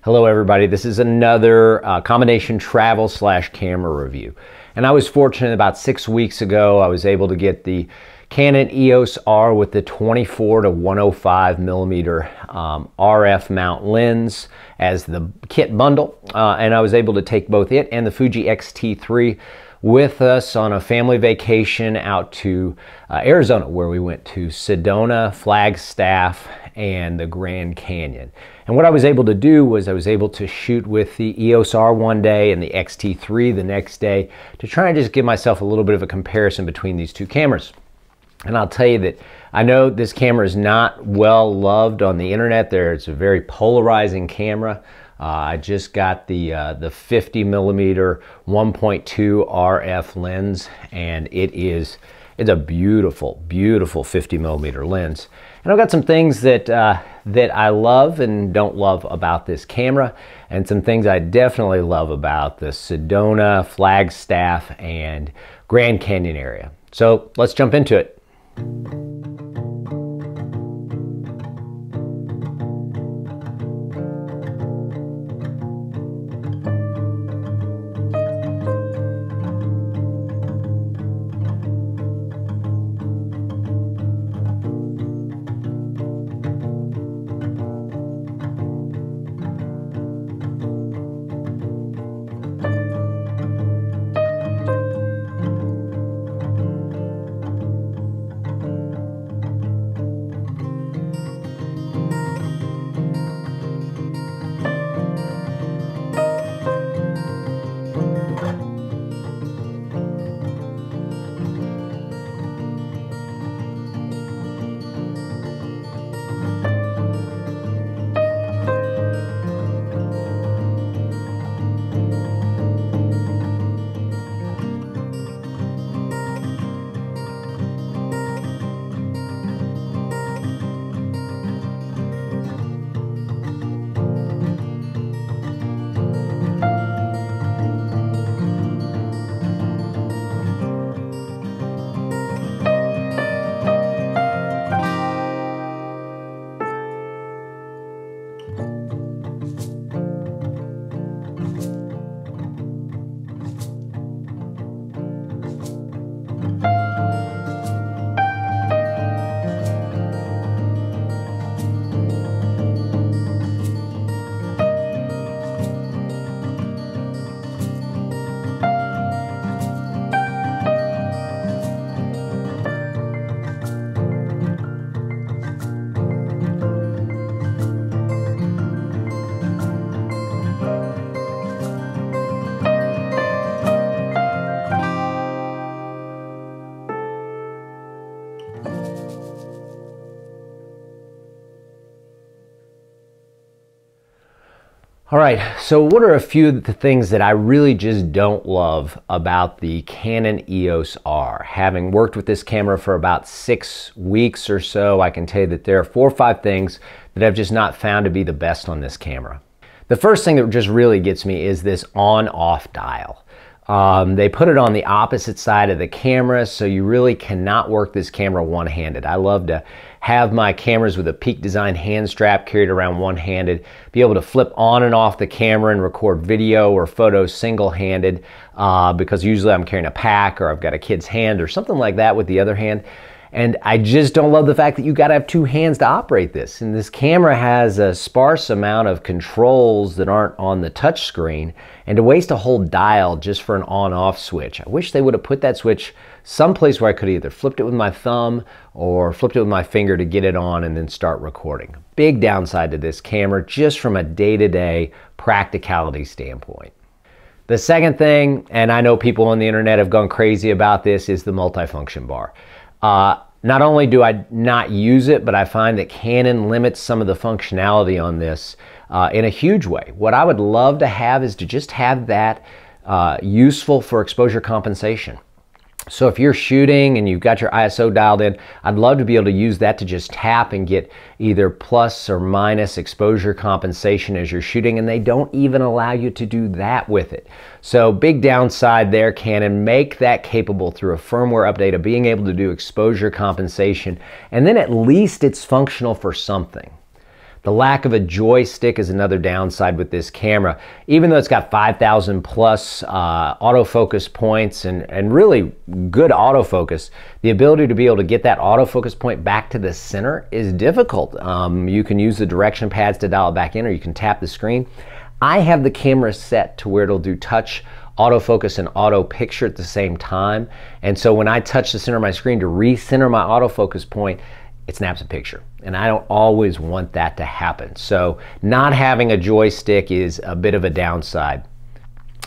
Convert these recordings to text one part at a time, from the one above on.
Hello everybody, this is another combination travel / camera review. And I was fortunate about 6 weeks ago, I was able to get the Canon EOS R with the 24 to 105 millimeter RF mount lens as the kit bundle. And I was able to take both it and the Fuji X-T3 with us on a family vacation out to Arizona, where we went to Sedona, Flagstaff, and the Grand Canyon. And what I was able to do was I was able to shoot with the EOS R one day and the X-T3 the next day to try and just give myself a little bit of a comparison between these two cameras. And I'll tell you that I know this camera is not well loved on the internet. It's a very polarizing camera. I just got the 50 millimeter 1.2 RF lens, and it's a beautiful, beautiful 50 millimeter lens. And I've got some things that I love and don't love about this camera, and some things I definitely love about the Sedona, Flagstaff, and Grand Canyon area. So let's jump into it. All right, so what are a few of the things that I really just don't love about the Canon EOS R? Having worked with this camera for about 6 weeks or so, I can tell you that there are 4 or 5 things that I've just not found to be the best on this camera. The first thing that just really gets me is this on-off dial. They put it on the opposite side of the camera, so you really cannot work this camera one-handed. I love to have my cameras with a Peak Design hand strap carried around one-handed, be able to flip on and off the camera and record video or photos single-handed, because usually I'm carrying a pack or I've got a kid's hand or something like that with the other hand. And I just don't love the fact that you got to have 2 hands to operate this. And this camera has a sparse amount of controls that aren't on the touch screen, and to waste a whole dial just for an on-off switch. I wish they would have put that switch someplace where I could either flipped it with my thumb or flipped it with my finger to get it on and then start recording. Big downside to this camera just from a day-to-day practicality standpoint. The second thing, and I know people on the internet have gone crazy about this, is the multifunction bar. Not only do I not use it, but I find that Canon limits some of the functionality on this in a huge way. What I would love to have is to just have that useful for exposure compensation. So if you're shooting and you've got your ISO dialed in, I'd love to be able to use that to just tap and get either plus or minus exposure compensation as you're shooting, and they don't even allow you to do that with it. So big downside there, Canon. Make that capable through a firmware update of being able to do exposure compensation, and then at least it's functional for something. The lack of a joystick is another downside with this camera. Even though it's got 5,000 plus autofocus points and really good autofocus, the ability to be able to get that autofocus point back to the center is difficult. You can use the direction pads to dial it back in, or you can tap the screen. I have the camera set to where it'll do touch autofocus and auto picture at the same time. And so when I touch the center of my screen to recenter my autofocus point, it snaps a picture. And I don't always want that to happen. So not having a joystick is a bit of a downside.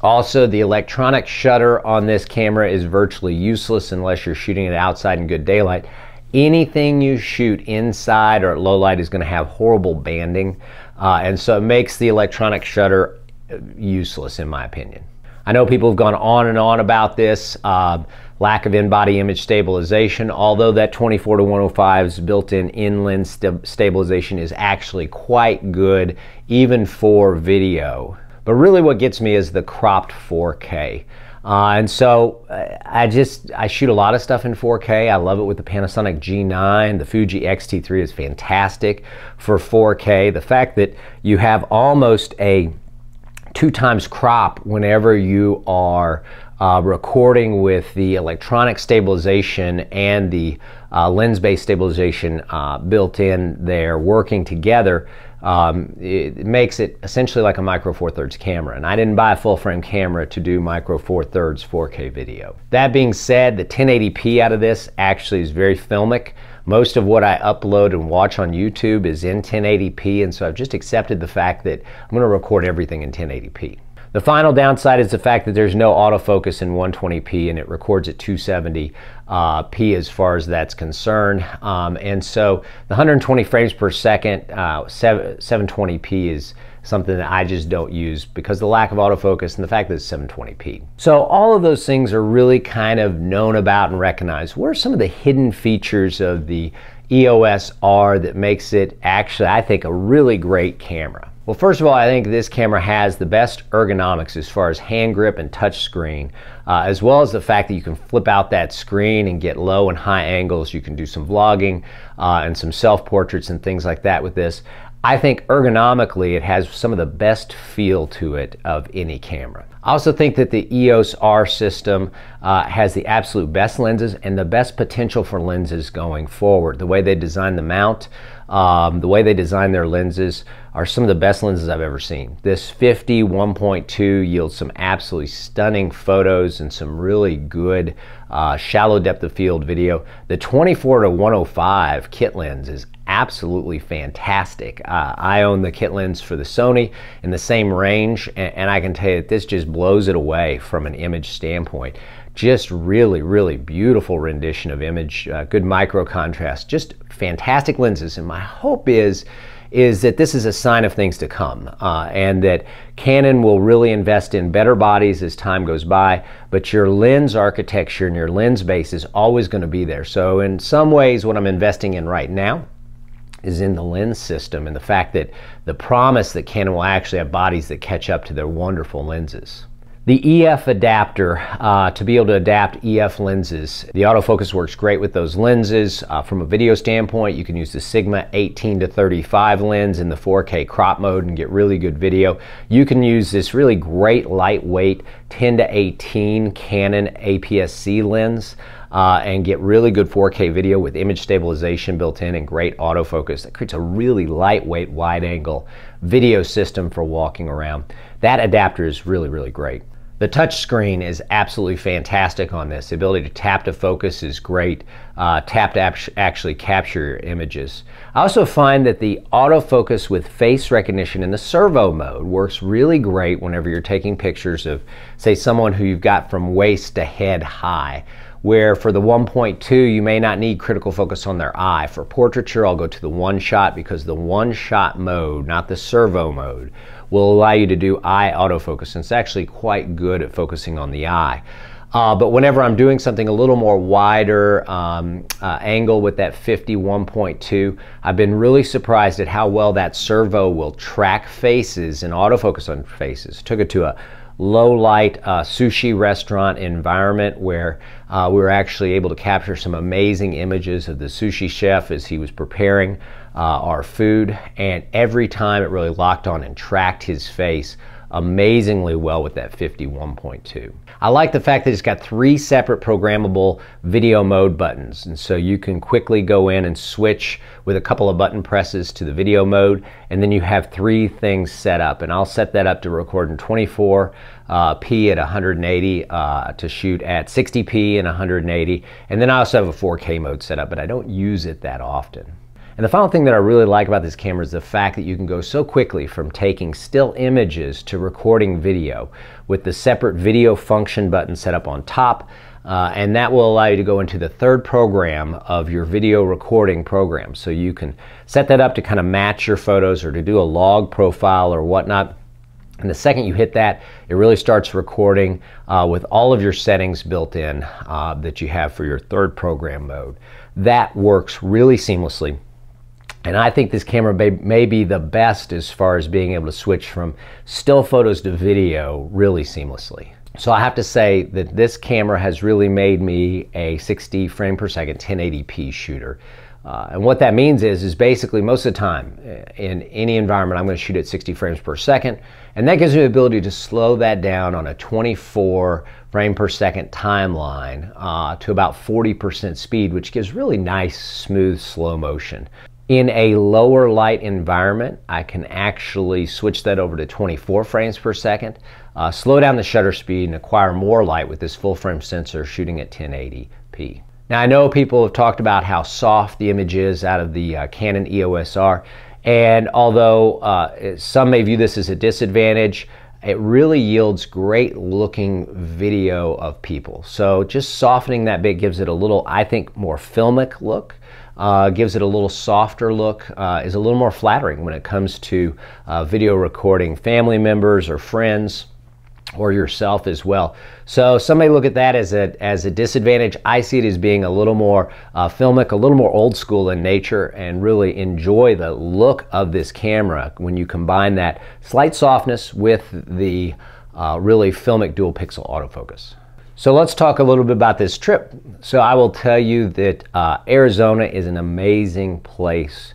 Also, the electronic shutter on this camera is virtually useless unless you're shooting it outside in good daylight. Anything you shoot inside or at low light is going to have horrible banding. And so it makes the electronic shutter useless in my opinion. I know people have gone on and on about this. Lack of in-body image stabilization, although that 24-105's built-in in-lens stabilization is actually quite good even for video. But really what gets me is the cropped 4K. And so I shoot a lot of stuff in 4K. I love it with the Panasonic G9. The Fuji X-T3 is fantastic for 4K. The fact that you have almost a 2x crop whenever you are recording with the electronic stabilization and the lens-based stabilization built in there working together, it makes it essentially like a micro four thirds camera. And I didn't buy a full frame camera to do micro four thirds 4K video. That being said, the 1080p out of this actually is very filmic. Most of what I upload and watch on YouTube is in 1080p, and so I've just accepted the fact that I'm going to record everything in 1080p. The final downside is the fact that there's no autofocus in 120p and it records at 270p as far as that's concerned. And so the 120 frames per second, 720p is something that I just don't use because of the lack of autofocus and the fact that it's 720p. So all of those things are really kind of known about and recognized. What are some of the hidden features of the EOS R that makes it actually, I think, a really great camera? Well, first of all, I think this camera has the best ergonomics as far as hand grip and touch screen, as well as the fact that you can flip out that screen and get low and high angles. You can do some vlogging and some self-portraits and things like that with this. I think ergonomically it has some of the best feel to it of any camera. I also think that the EOS R system has the absolute best lenses and the best potential for lenses going forward. The way they design the mount, the way they design their lenses are some of the best lenses I've ever seen. This 50 1.2 yields some absolutely stunning photos and some really good shallow depth of field video. The 24-105 kit lens is absolutely fantastic. I own the kit lens for the Sony in the same range, and I can tell you that this just blows it away from an image standpoint. Just really, really beautiful rendition of image, good micro contrast, just fantastic lenses. And my hope is that this is a sign of things to come, and that Canon will really invest in better bodies as time goes by, but your lens architecture and your lens base is always going to be there. So in some ways, what I'm investing in right now is in the lens system and the fact that the promise that Canon will actually have bodies that catch up to their wonderful lenses. The EF adapter, to be able to adapt EF lenses. The autofocus works great with those lenses. From a video standpoint, you can use the Sigma 18-35 lens in the 4K crop mode and get really good video. You can use this really great lightweight 10-18 Canon APS-C lens and get really good 4K video with image stabilization built in and great autofocus. That creates a really lightweight wide-angle video system for walking around. That adapter is really, really great. The touch screen is absolutely fantastic on this. The ability to tap to focus is great. Tap to actually capture your images. I also find that the autofocus with face recognition in the servo mode works really great whenever you're taking pictures of, say, someone who you've got from waist to head high, where for the 1.2 you may not need critical focus on their eye. For portraiture, I'll go to the one shot because the one shot mode, not the servo mode, will allow you to do eye autofocus, and it's actually quite good at focusing on the eye. But whenever I'm doing something a little more wider angle with that 51.2, I've been really surprised at how well that servo will track faces and autofocus on faces. Took it to a low light sushi restaurant environment where we were actually able to capture some amazing images of the sushi chef as he was preparing our food, and every time it really locked on and tracked his face amazingly well with that 51.2. I like the fact that it's got 3 separate programmable video mode buttons, and so you can quickly go in and switch with a couple of button presses to the video mode, and then you have 3 things set up, and I'll set that up to record in 24p at 180, to shoot at 60p and 180, and then I also have a 4K mode set up, but I don't use it that often. And the final thing that I really like about this camera is the fact that you can go so quickly from taking still images to recording video with the separate video function button set up on top, and that will allow you to go into the 3rd program of your video recording program. So you can set that up to kind of match your photos or to do a log profile or whatnot. And the second you hit that, it really starts recording with all of your settings built in that you have for your 3rd program mode. That works really seamlessly. And I think this camera may be the best as far as being able to switch from still photos to video really seamlessly. So I have to say that this camera has really made me a 60 frame per second 1080p shooter. And what that means is basically most of the time in any environment I'm going to shoot at 60 frames per second, and that gives me the ability to slow that down on a 24 frame per second timeline to about 40% speed, which gives really nice smooth slow motion. In a lower light environment, I can actually switch that over to 24 frames per second, slow down the shutter speed, and acquire more light with this full frame sensor shooting at 1080p. Now I know people have talked about how soft the image is out of the Canon EOS R, and although some may view this as a disadvantage, it really yields great looking video of people. So just softening that bit gives it a little, I think, more filmic look. Gives it a little softer look, is a little more flattering when it comes to video recording family members or friends or yourself as well. So some may look at that as a disadvantage. I see it as being a little more filmic, a little more old school in nature, and really enjoy the look of this camera when you combine that slight softness with the really filmic dual pixel autofocus. So let's talk a little bit about this trip. So I will tell you that Arizona is an amazing place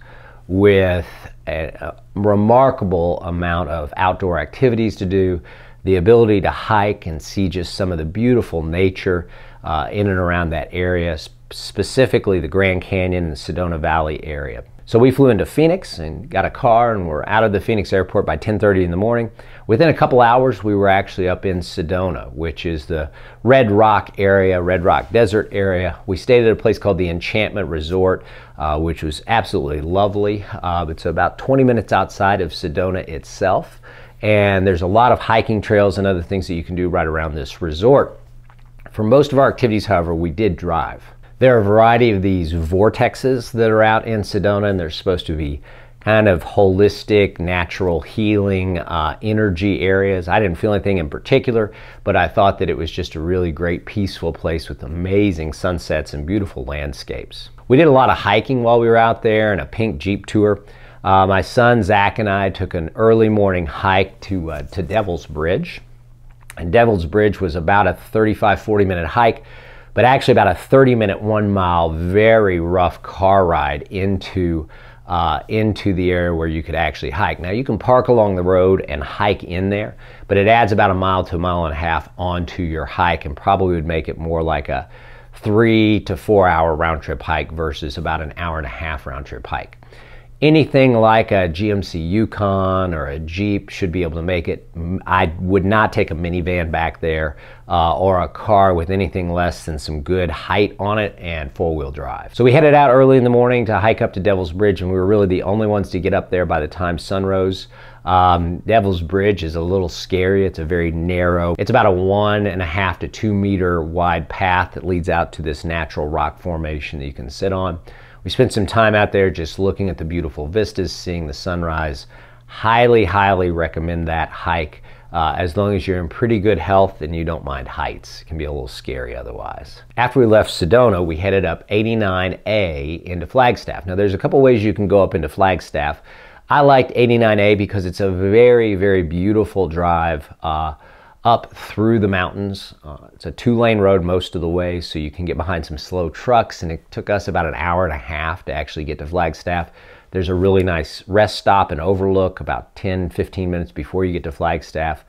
with a remarkable amount of outdoor activities to do, the ability to hike and see just some of the beautiful nature in and around that area, specifically the Grand Canyon and the Sedona Valley area. So we flew into Phoenix and got a car, and we're out of the Phoenix airport by 10:30 in the morning. Within a couple hours, we were actually up in Sedona, which is the Red Rock area, Red Rock Desert area. We stayed at a place called the Enchantment Resort, which was absolutely lovely. It's about 20 minutes outside of Sedona itself, and there's a lot of hiking trails and other things that you can do right around this resort. For most of our activities, however, we did drive. There are a variety of these vortexes that are out in Sedona, and they're supposed to be kind of holistic, natural healing energy areas. I didn't feel anything in particular, but I thought that it was just a really great, peaceful place with amazing sunsets and beautiful landscapes. We did a lot of hiking while we were out there and a pink Jeep tour. My son Zach and I took an early morning hike to Devil's Bridge. And Devil's Bridge was about a 35-40 minute hike, but actually about a 30-minute, 1 mile, very rough car ride into the area where you could actually hike. Now you can park along the road and hike in there, but it adds about a mile to a mile and a half onto your hike, and probably would make it more like a 3 to 4 hour round trip hike versus about an hour and a half round trip hike. Anything like a GMC Yukon or a Jeep should be able to make it. I would not take a minivan back there or a car with anything less than some good height on it and four-wheel drive. So we headed out early in the morning to hike up to Devil's Bridge, and we were really the only ones to get up there by the time sun rose. Devil's Bridge is a little scary. It's a very narrow, it's about a 1.5 to 2 meter wide path that leads out to this natural rock formation that you can sit on. We spent some time out there just looking at the beautiful vistas, seeing the sunrise. Highly, highly recommend that hike as long as you're in pretty good health and you don't mind heights. It can be a little scary otherwise. After we left Sedona, we headed up 89A into Flagstaff. Now there's a couple ways you can go up into Flagstaff. I liked 89A because it's a very, very beautiful drive up through the mountains. It's a 2-lane road most of the way, so you can get behind some slow trucks, and it took us about an hour and a half to actually get to Flagstaff. There's a really nice rest stop and overlook about 10-15 minutes before you get to Flagstaff.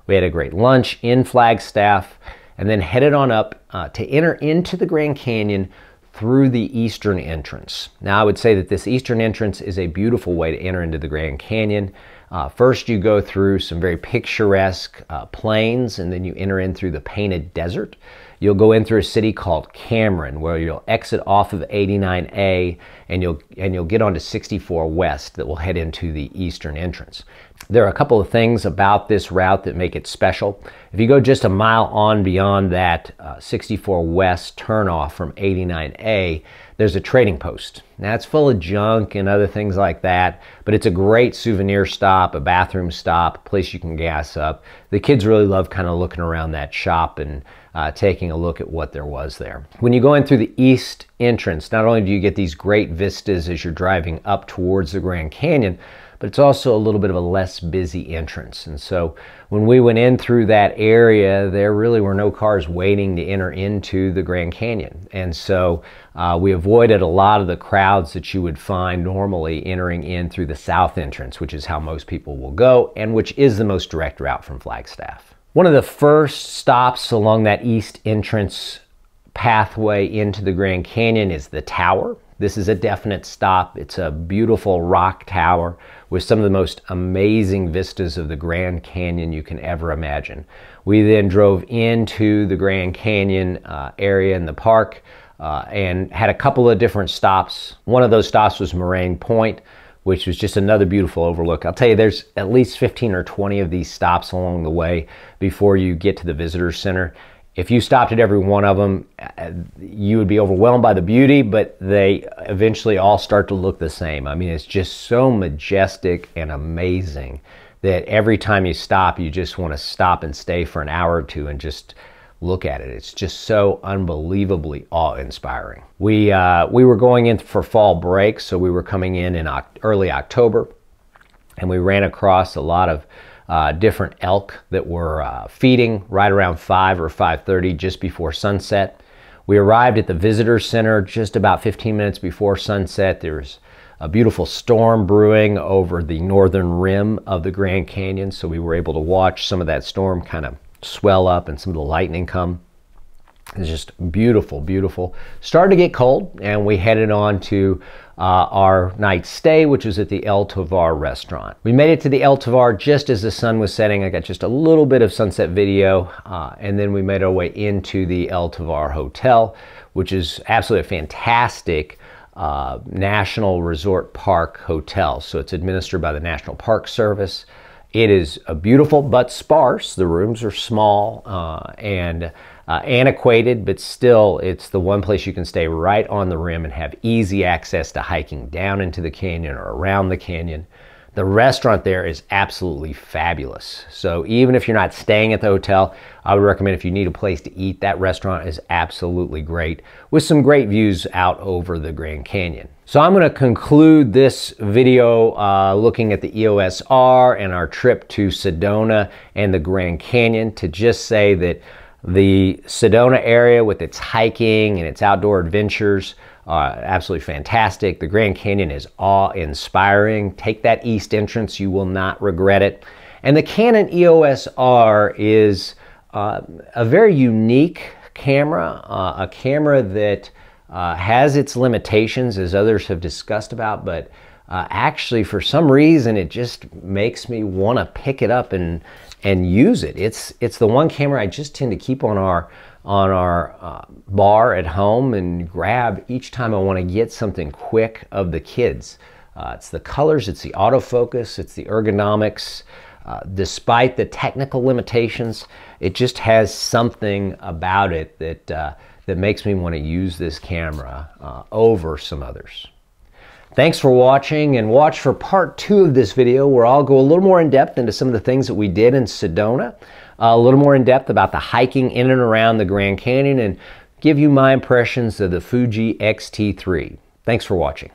We had a great lunch in Flagstaff and then headed on up to enter into the Grand Canyon through the eastern entrance. Now, I would say that this eastern entrance is a beautiful way to enter into the Grand Canyon. First, you go through some very picturesque plains, and then you enter in through the Painted Desert. You'll go in through a city called Cameron, where you'll exit off of 89A, and you'll get onto 64 West that will head into the eastern entrance. There are a couple of things about this route that make it special. If you go just a mile on beyond that 64 West turnoff from 89A, there's a trading post. Now, it's full of junk and other things like that, but it's a great souvenir stop, a bathroom stop, a place you can gas up. The kids really love kind of looking around that shop and taking a look at what there was there. When you go in through the east entrance, not only do you get these great vistas as you're driving up towards the Grand Canyon, but it's also a little bit of a less busy entrance. And so when we went in through that area, there really were no cars waiting to enter into the Grand Canyon. And so we avoided a lot of the crowds that you would find normally entering in through the south entrance, which is how most people will go and which is the most direct route from Flagstaff. One of the first stops along that east entrance pathway into the Grand Canyon is the tower. This is a definite stop. It's a beautiful rock tower with some of the most amazing vistas of the Grand Canyon you can ever imagine. We then drove into the Grand Canyon area in the park and had a couple of different stops. One of those stops was Moraine Point, which was just another beautiful overlook. I'll tell you, there's at least 15 or 20 of these stops along the way before you get to the visitor center. If you stopped at every one of them, you would be overwhelmed by the beauty, but they eventually all start to look the same. I mean, it's just so majestic and amazing that every time you stop, you just want to stop and stay for an hour or two and just look at it. It's just so unbelievably awe-inspiring. We were going in for fall break, so we were coming in early October, and we ran across a lot of different elk that were feeding right around 5 or 5:30 just before sunset. We arrived at the visitor center just about 15 minutes before sunset. There was a beautiful storm brewing over the northern rim of the Grand Canyon, so we were able to watch some of that storm kind of swell up and some of the lightning come. It's just beautiful, beautiful. Started to get cold, and we headed on to our night's stay, which was at the El Tovar restaurant. We made it to the El Tovar just as the sun was setting. I got just a little bit of sunset video, and then we made our way into the El Tovar Hotel, which is absolutely a fantastic National Resort Park hotel. So it's administered by the National Park Service. It is a beautiful but sparse. The rooms are small and antiquated, but still it's the one place you can stay right on the rim and have easy access to hiking down into the canyon or around the canyon. The restaurant there is absolutely fabulous. So even if you're not staying at the hotel, I would recommend if you need a place to eat, that restaurant is absolutely great with some great views out over the Grand Canyon. So I'm going to conclude this video looking at the EOS R and our trip to Sedona and the Grand Canyon to just say that the Sedona area with its hiking and its outdoor adventures absolutely fantastic. The Grand Canyon is awe-inspiring. Take that east entrance, you will not regret it. And the Canon EOS R is a very unique camera, a camera that has its limitations, as others have discussed about, but actually for some reason it just makes me want to pick it up and use it. It's the one camera I just tend to keep on our bar at home and grab each time I want to get something quick of the kids. It's the colors, it's the autofocus, it's the ergonomics. Despite the technical limitations, it just has something about it that makes me want to use this camera over some others. Thanks for watching, and watch for part 2 of this video where I'll go a little more in depth into some of the things that we did in Sedona, a little more in depth about the hiking in and around the Grand Canyon, and give you my impressions of the Fuji X-T3. Thanks for watching.